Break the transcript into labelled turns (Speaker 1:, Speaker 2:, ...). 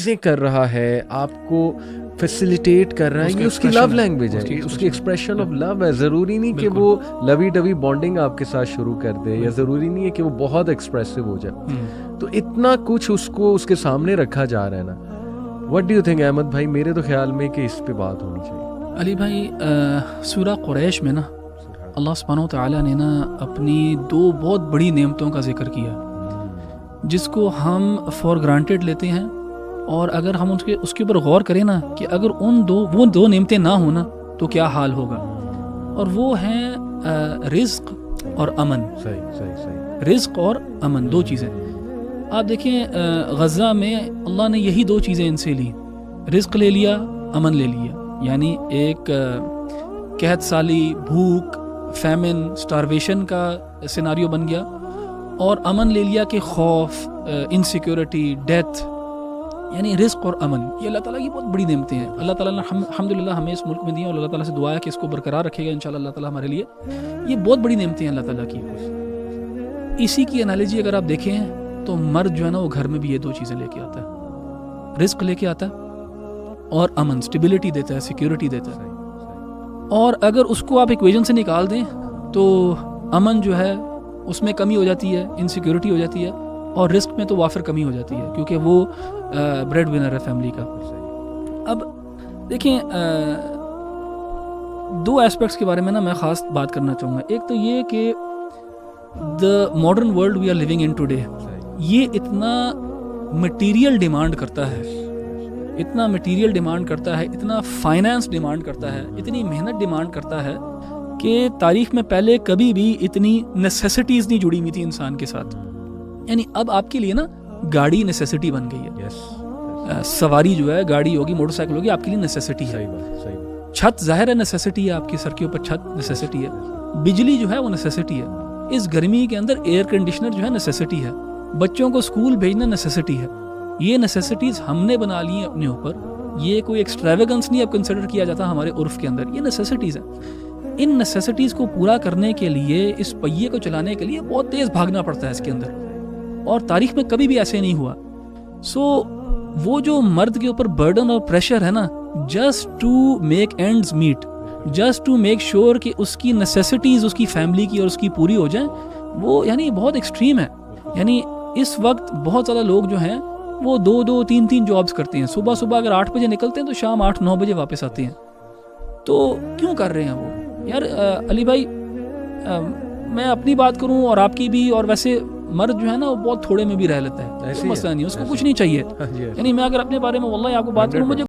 Speaker 1: چیزیں کر رہا ہے, آپ کو فیسیلیٹیٹ کر رہا ہے, یہ اس کی لو لینگویج ہے, اس کی ایکسپریشن آف لو ہے. ضروری نہیں کہ وہ لوی ڈوی بانڈنگ آپ کے ساتھ شروع کر دے, یا ضروری نہیں ہے کہ وہ بہت ایکسپریسو ہو جائے. تو اتنا کچھ اس کو اس کے سامنے رکھا جا رہا ہے نا. What do you think Ahmed بھائی؟ میرے تو خیال میں کہ اس پہ بات ہونی چاہیے.
Speaker 2: علی بھائی, سورہ قریش میں نا اللہ سبحانہ وتعالیٰ نے نا اپنی دو بہت بڑی نعمتوں کا ذکر کیا جس کو ہم فار گرانٹیڈ لیتے ہیں, اور اگر ہم اس کے اوپر غور کریں نا کہ اگر وہ دو نعمتیں نہ ہوں نا تو کیا حال ہوگا, اور وہ ہیں رزق اور امن.
Speaker 1: صحیح.
Speaker 2: رزق اور امن, دو چیزیں. آپ دیکھیں غزہ میں اللہ نے یہی دو چیزیں ان سے لی, رزق لے لیا, امن لے لیا. یعنی ایک قحط سالی, بھوک, فیمن, سٹارویشن کا سیناریو بن گیا, اور امن لے لیا کہ خوف, انسیکیورٹی, ڈیتھ. یعنی رزق اور امن یہ اللہ تعالیٰ کی بہت بڑی نعمتیں ہیں. اللہ تعالیٰ نے الحمدللہ ہمیں اس ملک میں دی, اور اللہ تعالیٰ سے دعا ہے کہ اس کو برقرار رکھے گا انشاءاللہ اللہ تعالیٰ ہمارے لیے. یہ بہت بڑی نعمتیں ہیں اللہ تعالیٰ کی. اسی کی انالوجی اگر آپ دیکھیں تو مرد جو ہے نا وہ گھر میں بھی یہ دو چیزیں لے کے آتا ہے, رزق لے کے آتا ہے اور امن, اسٹیبلٹی دیتا ہے, سیکیورٹی دیتا ہے. اور اگر اس کو آپ ایکویژن سے نکال دیں تو امن جو ہے اس میں کمی ہو جاتی ہے, انسیکیورٹی ہو جاتی ہے, اور رزق میں تو وافر کمی ہو جاتی ہے کیونکہ وہ بریڈ ونر ہے فیملی کا. اب دیکھیں دو ایسپیکٹس کے بارے میں نا میں خاص بات کرنا چاہوں گا. ایک تو یہ کہ the modern world we are living in today, یہ اتنا مٹیریل ڈیمانڈ کرتا ہے, اتنا مٹیریل ڈیمانڈ کرتا ہے, اتنا فائنانس ڈیمانڈ کرتا ہے, اتنی محنت ڈیمانڈ کرتا ہے کہ تاریخ میں پہلے کبھی بھی اتنی نیسیسٹیز نہیں جڑی ہوئی تھی انسان کے ساتھ. یعنی اب آپ کے لیے نا گاڑی نیسیسٹی بن گئی ہے. سواری جو ہے, گاڑی ہوگی, موٹر سائیکل ہوگی, آپ کے لیے نیسیسٹی ہے. چھت ظاہر ہے نیسیسٹی ہے, آپ کے سر کے اوپر چھت نیسیسٹی ہے. بجلی جو ہے وہ نیسیسٹی ہے. اس گرمی کے اندر ایئر کنڈیشنر جو ہے نیسیسٹی ہے. بچوں کو اسکول بھیجنا نیسیسٹی ہے. یہ نیسیسٹیز ہم نے بنا لی ہیں اپنے اوپر. یہ کوئی ایکسٹراویگنس نہیں اب کنسیڈر کیا جاتا ہمارے عرف کے اندر, یہ نیسیسٹیز ہیں. ان نیسیسٹیز کو پورا کرنے کے لیے, اس پہیے کو چلانے کے لیے بہت تیز بھاگنا پڑتا ہے اس کے اندر, اور تاریخ میں کبھی بھی ایسے نہیں ہوا. سو وہ جو مرد کے اوپر برڈن اور پریشر ہے نا, just to make ends meet, just to make sure کہ اس کی نیسیسٹیز اس کی فیملی کی اور اس کی پوری ہو جائیں, وہ یعنی بہت ایکسٹریم ہے. یعنی اس وقت بہت زیادہ لوگ جو ہیں وہ 2-2, 3-3 جابس کرتے ہیں. صبح اگر 8 بجے نکلتے ہیں تو شام 8-9 بجے واپس آتے ہیں. تو کیوں کر رہے ہیں وہ یار؟ علی بھائی میں اپنی بات کروں اور آپ کی بھی, اور ویسے مرد جو ہے نا وہ بہت تھوڑے میں بھی رہ لیتا ہے, ایسا مسئلہ نہیں, اس کو کچھ نہیں چاہیے. یعنی میں اگر اپنے بارے میں واللہ آپ کو بات کروں, مجھے